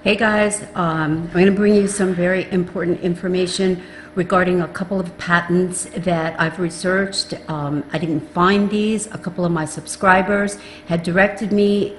Hey guys, I'm going to bring you some very important information regarding a couple of patents that I've researched. I didn't find these. A couple of my subscribers had directed me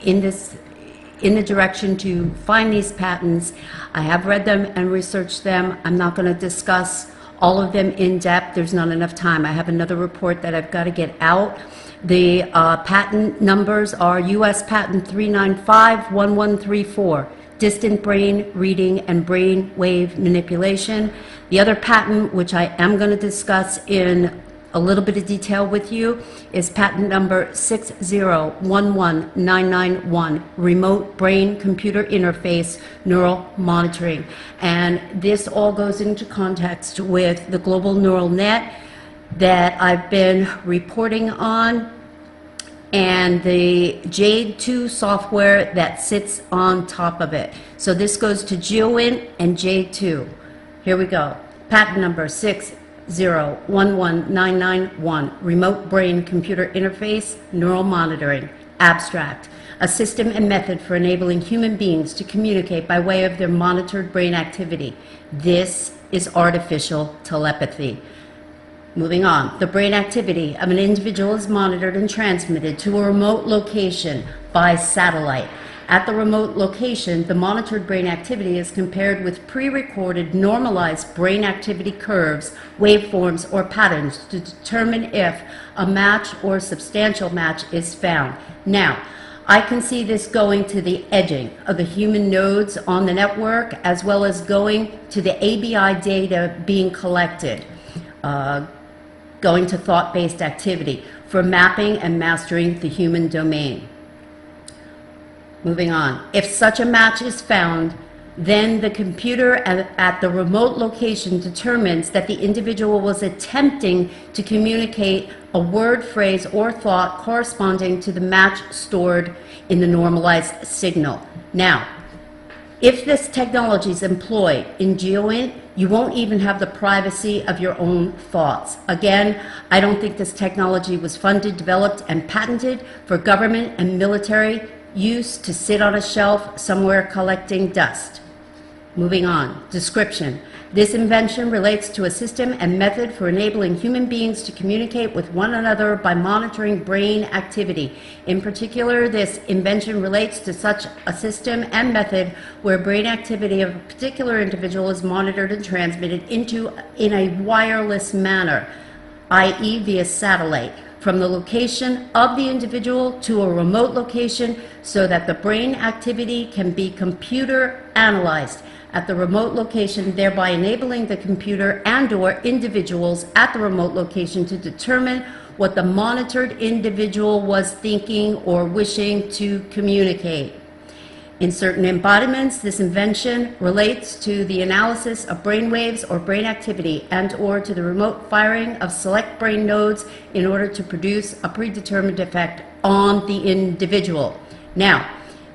in the direction to find these patents. I have read them and researched them. I'm not going to discuss all of them in depth. There's not enough time. I have another report that I've got to get out. The patent numbers are U.S. Patent 3951134, distant brain reading and brain wave manipulation. The other patent, which I am going to discuss in a little bit of detail with you, is patent number 6011991, remote brain computer interface neural monitoring. And this all goes into context with the global neural net that I've been reporting on, and the Jade2 software that sits on top of it. So this goes to GeoInt and Jade2. Here we go. Patent number 6011991, remote brain computer interface neural monitoring. Abstract: a system and method for enabling human beings to communicate by way of their monitored brain activity. This is artificial telepathy. Moving on, the brain activity of an individual is monitored and transmitted to a remote location by satellite. At the remote location, the monitored brain activity is compared with pre-recorded normalized brain activity curves, waveforms, or patterns to determine if a match or substantial match is found. Now, I can see this going to the edging of the human nodes on the network, as well as going to the ABI data being collected, going to thought-based activity for mapping and mastering the human domain. Moving on, if such a match is found, then the computer at the remote location determines that the individual was attempting to communicate a word, phrase, or thought corresponding to the match stored in the normalized signal. Now, if this technology is employed in GeoInt, you won't even have the privacy of your own thoughts. Again, I don't think this technology was funded, developed, and patented for government and military use to sit on a shelf somewhere collecting dust. Moving on, description. This invention relates to a system and method for enabling human beings to communicate with one another by monitoring brain activity. In particular, this invention relates to such a system and method where brain activity of a particular individual is monitored and transmitted in a wireless manner, i.e. via satellite, from the location of the individual to a remote location, so that the brain activity can be computer analyzed at the remote location, thereby enabling the computer and/or individuals at the remote location to determine what the monitored individual was thinking or wishing to communicate. In certain embodiments, this invention relates to the analysis of brain waves or brain activity and/or to the remote firing of select brain nodes in order to produce a predetermined effect on the individual. Now,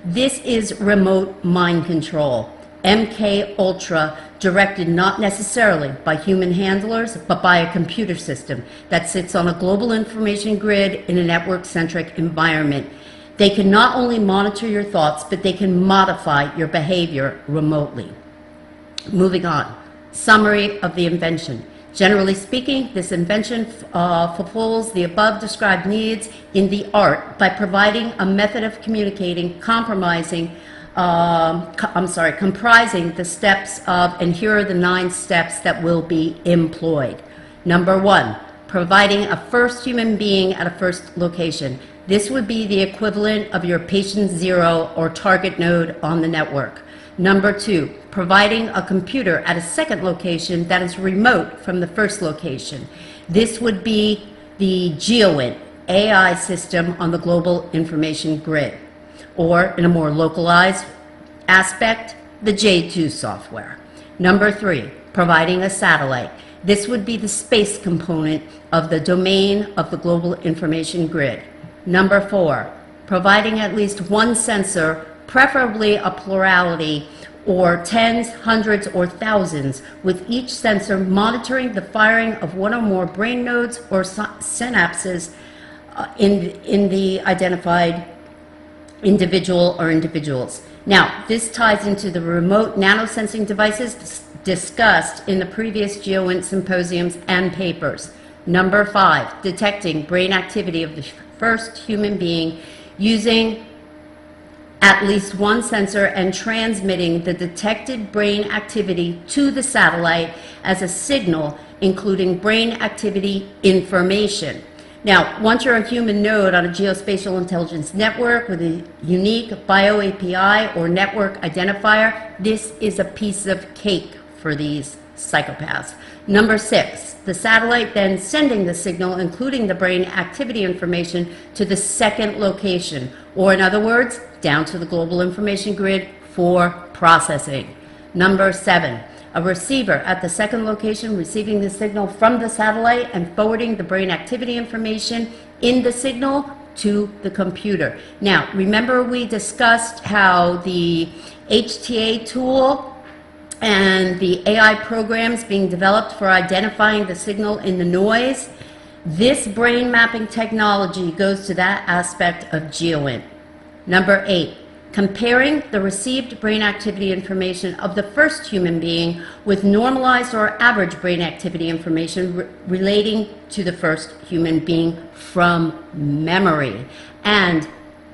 this is remote mind control, MK Ultra, directed not necessarily by human handlers, but by a computer system that sits on a global information grid in a network-centric environment. They can not only monitor your thoughts, but they can modify your behavior remotely. Moving on, summary of the invention. Generally speaking, this invention fulfills the above described needs in the art by providing a method of communicating comprising the steps of, and here are the 9 steps that will be employed. Number 1, providing a first human being at a first location. This would be the equivalent of your patient 0 or target node on the network. Number 2, providing a computer at a second location that is remote from the first location. This would be the GeoInt AI system on the global information grid, or in a more localized aspect, the Jade2 software. Number 3, providing a satellite. This would be the space component of the domain of the global information grid. Number 4, providing at least one sensor, preferably a plurality, or tens, hundreds, or thousands, with each sensor monitoring the firing of one or more brain nodes or synapses in the identified individual or individuals. Now, this ties into the remote nanosensing devices discussed in the previous GeoInt symposiums and papers. Number 5, detecting brain activity of the first human being using at least one sensor and transmitting the detected brain activity to the satellite as a signal, including brain activity information. Now, once you're a human node on a geospatial intelligence network with a unique bio API or network identifier, this is a piece of cake for these psychopaths. Number 6, the satellite then sending the signal, including the brain activity information, to the second location, or in other words, down to the global information grid for processing. Number 7, a receiver at the second location receiving the signal from the satellite and forwarding the brain activity information in the signal to the computer. Now, remember we discussed how the HTA tool and the AI programs being developed for identifying the signal in the noise? This brain mapping technology goes to that aspect of GeoInt. Number 8, comparing the received brain activity information of the first human being with normalized or average brain activity information relating to the first human being from memory. And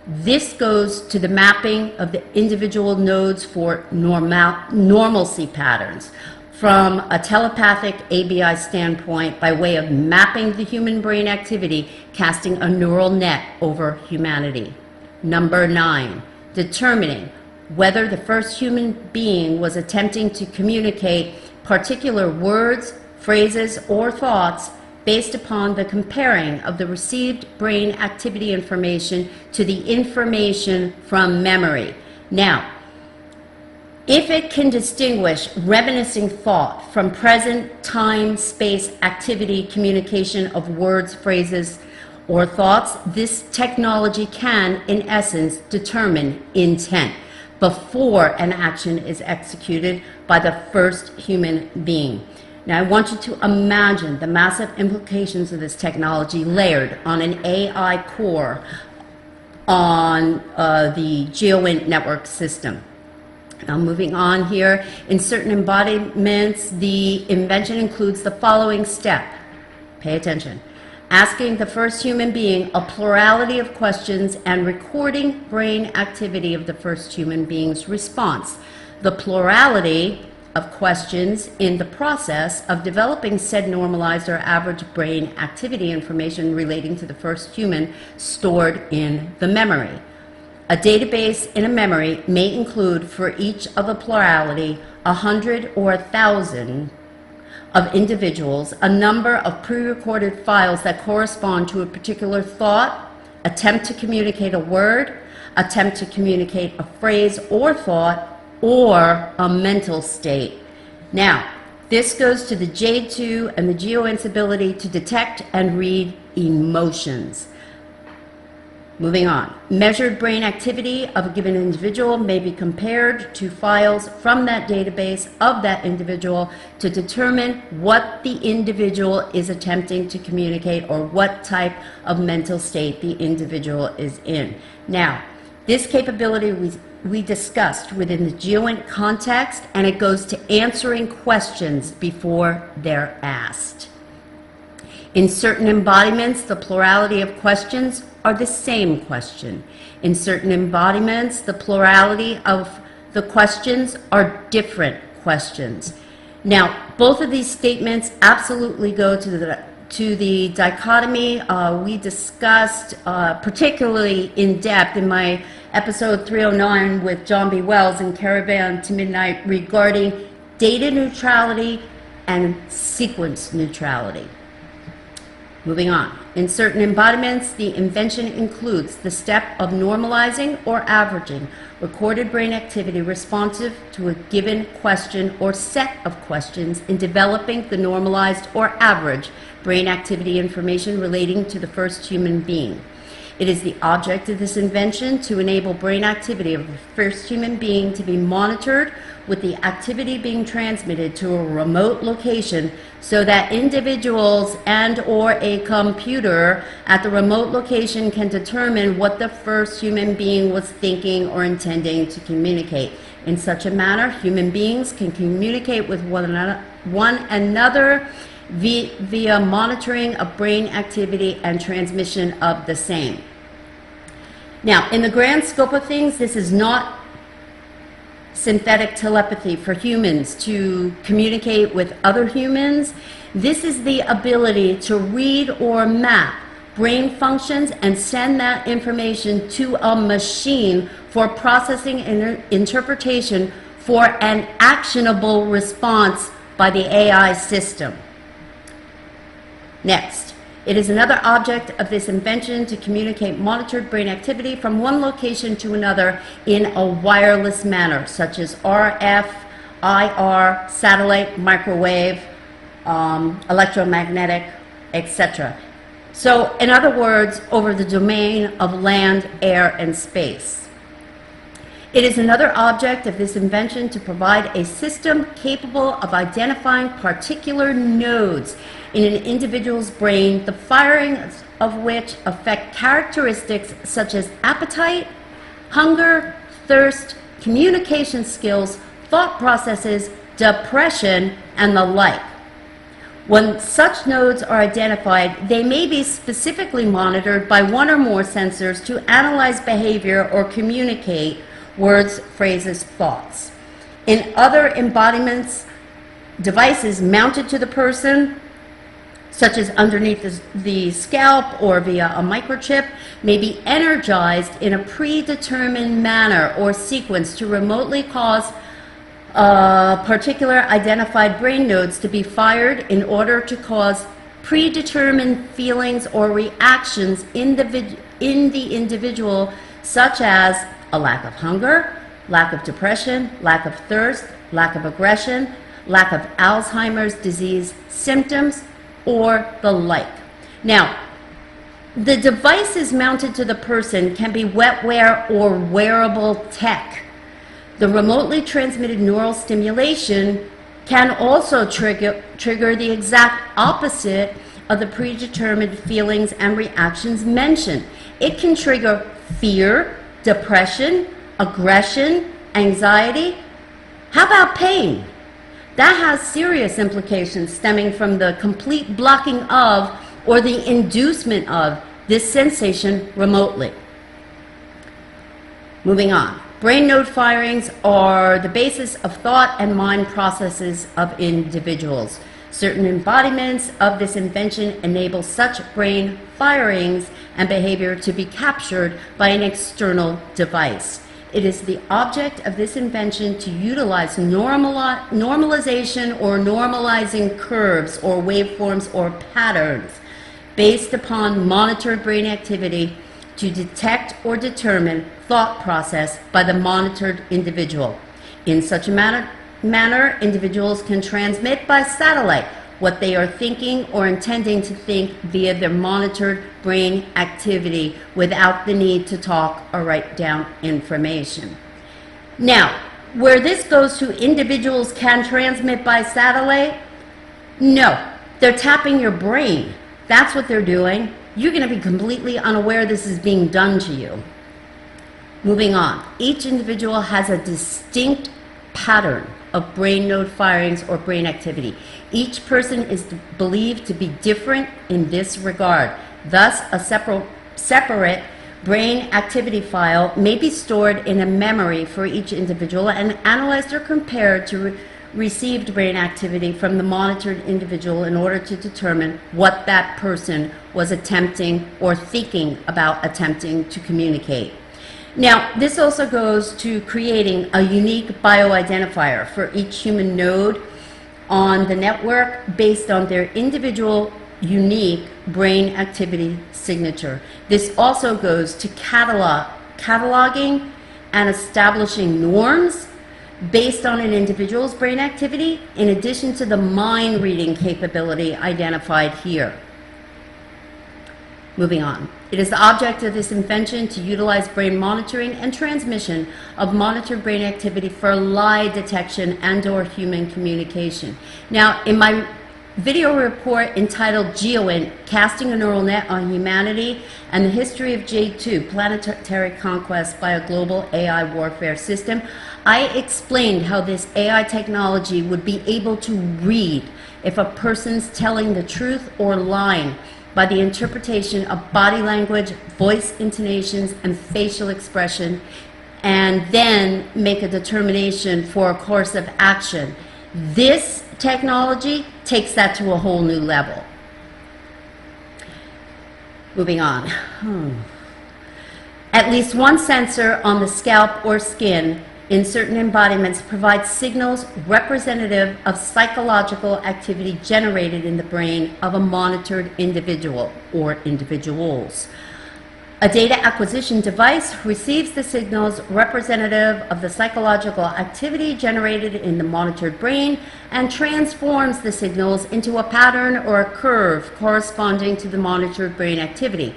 this goes to the mapping of the individual nodes for normalcy patterns from a telepathic ABI standpoint by way of mapping the human brain activity, casting a neural net over humanity. Number 9, determining whether the first human being was attempting to communicate particular words, phrases, or thoughts based upon the comparing of the received brain activity information to the information from memory. Now, if it can distinguish reminiscing thought from present time, space, activity, communication of words, phrases, or thoughts, this technology can, in essence, determine intent before an action is executed by the first human being. Now, I want you to imagine the massive implications of this technology layered on an AI core on the GeoInt network system. Now, moving on here, in certain embodiments, the invention includes the following step. Pay attention. Asking the first human being a plurality of questions and recording brain activity of the first human being's response. The plurality of questions in the process of developing said normalized or average brain activity information relating to the first human stored in the memory. A database in a memory may include for each of a plurality 100 or 1,000 of individuals, a number of pre-recorded files that correspond to a particular thought, attempt to communicate a word, attempt to communicate a phrase or thought, or a mental state. Now, this goes to the J2 and the GeoInt's ability to detect and read emotions. Moving on. Measured brain activity of a given individual may be compared to files from that database of that individual to determine what the individual is attempting to communicate or what type of mental state the individual is in. Now, this capability we discussed within the GeoInt context, and it goes to answering questions before they're asked. In certain embodiments, the plurality of questions are the same question. In certain embodiments, the plurality of the questions are different questions. Now, both of these statements absolutely go to the dichotomy we discussed particularly in depth in my episode 309 with John B. Wells and Caravan to Midnight regarding data neutrality and sequence neutrality. Moving on. In certain embodiments, the invention includes the step of normalizing or averaging recorded brain activity responsive to a given question or set of questions in developing the normalized or average brain activity information relating to the first human being. It is the object of this invention to enable brain activity of the first human being to be monitored, with the activity being transmitted to a remote location so that individuals and/or a computer at the remote location can determine what the first human being was thinking or intending to communicate. In such a manner, human beings can communicate with one another via monitoring of brain activity and transmission of the same. Now, in the grand scope of things, this is not synthetic telepathy for humans to communicate with other humans. This is the ability to read or map brain functions and send that information to a machine for processing and interpretation for an actionable response by the AI system. Next, it is another object of this invention to communicate monitored brain activity from one location to another in a wireless manner, such as RF, IR, satellite, microwave, electromagnetic, etc. So, in other words, over the domain of land, air, and space. It is another object of this invention to provide a system capable of identifying particular nodes in an individual's brain, the firing of which affect characteristics such as appetite, hunger, thirst, communication skills, thought processes, depression, and the like. When such nodes are identified, they may be specifically monitored by one or more sensors to analyze behavior or communicate words, phrases, thoughts. In other embodiments, devices mounted to the person, such as underneath the scalp or via a microchip, may be energized in a predetermined manner or sequence to remotely cause particular identified brain nodes to be fired in order to cause predetermined feelings or reactions in the individual, such as a lack of hunger, lack of depression, lack of thirst, lack of aggression, lack of Alzheimer's disease symptoms, or the like. Now, the devices mounted to the person can be wetware or wearable tech. The remotely transmitted neural stimulation can also trigger the exact opposite of the predetermined feelings and reactions mentioned. It can trigger fear, depression, aggression, anxiety. How about pain? That has serious implications stemming from the complete blocking of or the inducement of this sensation remotely. Moving on. Brain node firings are the basis of thought and mind processes of individuals. Certain embodiments of this invention enable such brain firings and behavior to be captured by an external device. It is the object of this invention to utilize normalization or normalizing curves or waveforms or patterns based upon monitored brain activity to detect or determine thought process by the monitored individual. In such a manner, individuals can transmit by satellite what they are thinking or intending to think via their monitored brain activity without the need to talk or write down information. Now, where this goes to individuals can transmit by satellite, no, they're tapping your brain. That's what they're doing. You're going to be completely unaware this is being done to you. Moving on, each individual has a distinct pattern of brain node firings or brain activity. Each person is believed to be different in this regard. Thus, a separate brain activity file may be stored in a memory for each individual and analyzed or compared to received brain activity from the monitored individual in order to determine what that person was attempting or thinking about attempting to communicate. Now, this also goes to creating a unique bioidentifier for each human node on the network based on their individual unique brain activity signature. This also goes to cataloging and establishing norms based on an individual's brain activity, in addition to the mind reading capability identified here. Moving on. It is the object of this invention to utilize brain monitoring and transmission of monitored brain activity for lie detection and/or human communication. Now, in my video report entitled GeoInt, Casting a Neural Net on Humanity and the History of J2, Planetary Conquest by a Global AI Warfare System, I explained how this AI technology would be able to read if a person's telling the truth or lying by the interpretation of body language, voice intonations, and facial expression, and then make a determination for a course of action. This technology takes that to a whole new level. Moving on. At least one sensor on the scalp or skin in certain embodiments provides signals representative of psychological activity generated in the brain of a monitored individual or individuals. A data acquisition device receives the signals representative of the psychological activity generated in the monitored brain and transforms the signals into a pattern or a curve corresponding to the monitored brain activity.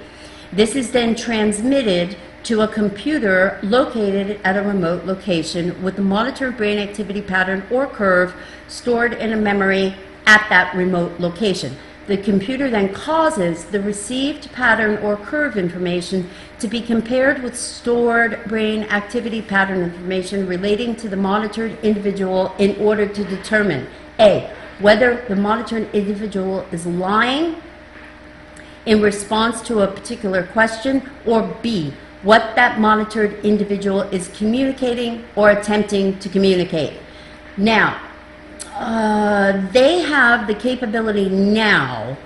This is then transmitted to a computer located at a remote location with the monitored brain activity pattern or curve stored in a memory at that remote location. The computer then causes the received pattern or curve information to be compared with stored brain activity pattern information relating to the monitored individual in order to determine A, whether the monitored individual is lying in response to a particular question, or B, what that monitored individual is communicating or attempting to communicate. Now, they have the capability now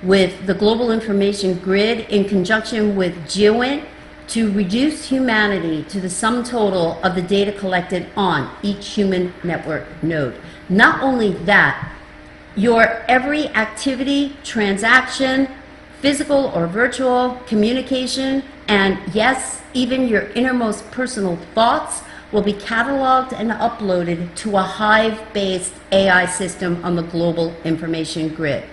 with the Global Information Grid in conjunction with GeoInt to reduce humanity to the sum total of the data collected on each human network node. Not only that, your every activity, transaction, physical or virtual, communication, and yes, even your innermost personal thoughts will be cataloged and uploaded to a Hive-based AI system on the Global Information Grid.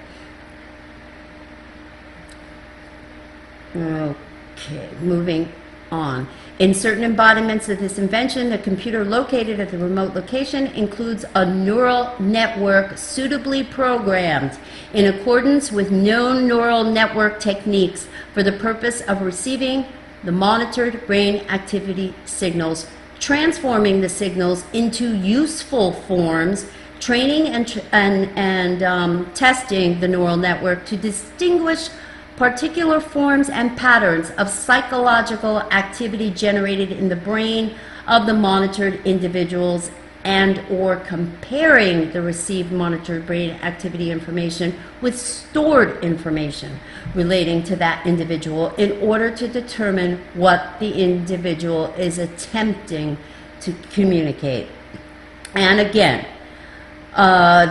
Okay, moving on. In certain embodiments of this invention, the computer located at the remote location includes a neural network suitably programmed in accordance with known neural network techniques for the purpose of receiving the monitored brain activity signals, transforming the signals into useful forms, training and testing the neural network to distinguish particular forms and patterns of psychological activity generated in the brain of the monitored individuals, and or comparing the received monitored brain activity information with stored information relating to that individual in order to determine what the individual is attempting to communicate. And again,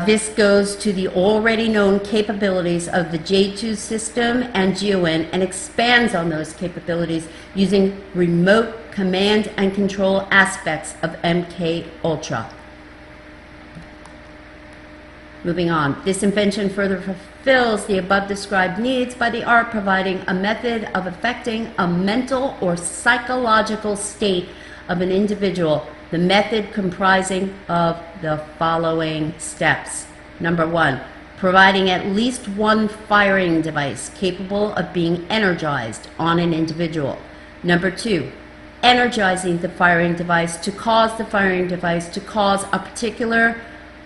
this goes to the already known capabilities of the J2 system and GeoInt and expands on those capabilities using remote command and control aspects of MK Ultra. Moving on, this invention further fulfills the above described needs by the art providing a method of affecting a mental or psychological state of an individual. The method comprising of the following steps. Number one, providing at least one firing device capable of being energized on an individual. Number two, energizing the firing device to cause the firing device to cause a particular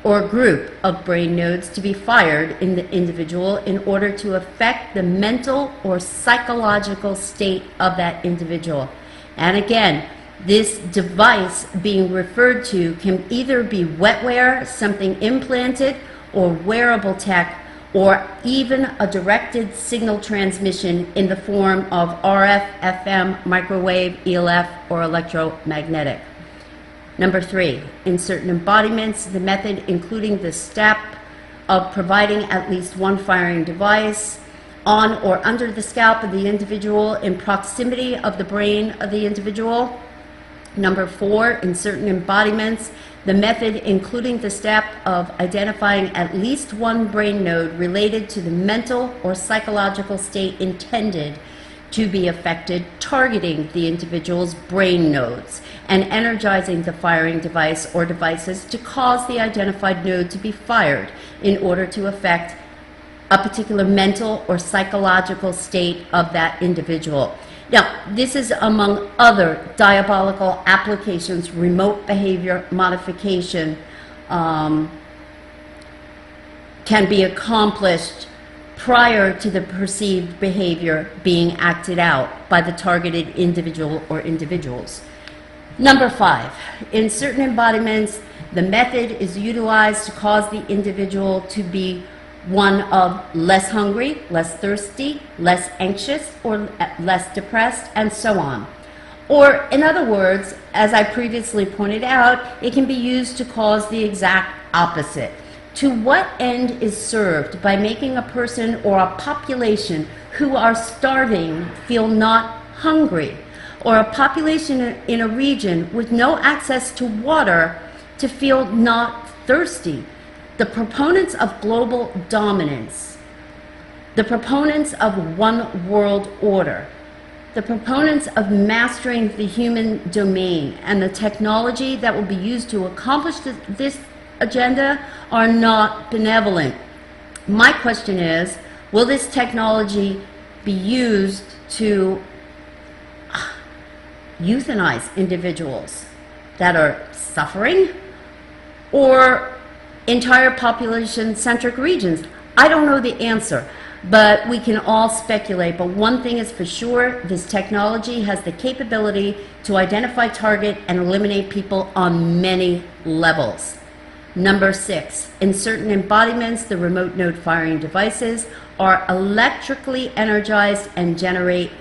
or group of brain nodes to be fired in the individual in order to affect the mental or psychological state of that individual. And again, this device being referred to can either be wetware, something implanted, or wearable tech, or even a directed signal transmission in the form of RF, FM, microwave, ELF, or electromagnetic. Number three, in certain embodiments, the method including the step of providing at least one firing device on or under the scalp of the individual in proximity of the brain of the individual. Number four, in certain embodiments, the method including the step of identifying at least one brain node related to the mental or psychological state intended to be affected, targeting the individual's brain nodes and energizing the firing device or devices to cause the identified node to be fired in order to affect a particular mental or psychological state of that individual. Now, this is among other diabolical applications. Remote behavior modification can be accomplished prior to the perceived behavior being acted out by the targeted individual or individuals. Number 5, in certain embodiments, the method is utilized to cause the individual to be one of less hungry, less thirsty, less anxious, or less depressed, and so on. Or, in other words, as I previously pointed out, it can be used to cause the exact opposite. To what end is served by making a person or a population who are starving feel not hungry, or a population in a region with no access to water to feel not thirsty? The proponents of global dominance, the proponents of one world order, the proponents of mastering the human domain and the technology that will be used to accomplish this agenda are not benevolent. My question is, will this technology be used to euthanize individuals that are suffering, or entire population-centric regions? I don't know the answer, but we can all speculate. But one thing is for sure, this technology has the capability to identify, target, and eliminate people on many levels. Number 6, in certain embodiments, the remote node firing devices are electrically energized and generate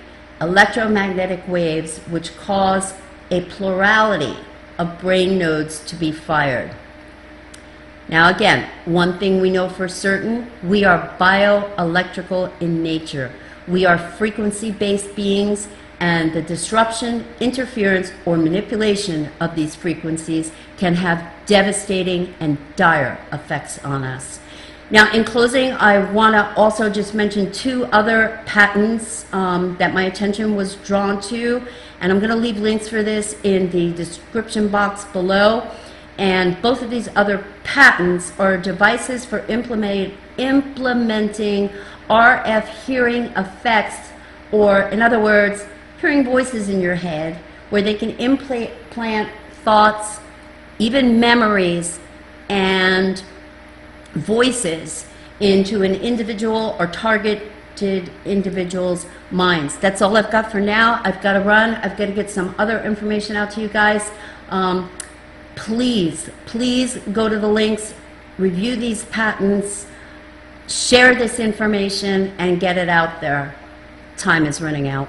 electromagnetic waves which cause a plurality of brain nodes to be fired. Now again, one thing we know for certain, we are bioelectrical in nature. We are frequency-based beings, and the disruption, interference, or manipulation of these frequencies can have devastating and dire effects on us. Now, in closing, I want to also just mention 2 other patents that my attention was drawn to, and I'm going to leave links for this in the description box below. And both of these other patents are devices for implementing RF hearing effects, or in other words, hearing voices in your head, where they can implant thoughts, even memories, and voices into an individual or targeted individual's minds. That's all I've got for now. I've got to run. I've got to get some other information out to you guys. Please go to the links, review these patents, share this information, and get it out there. Time is running out.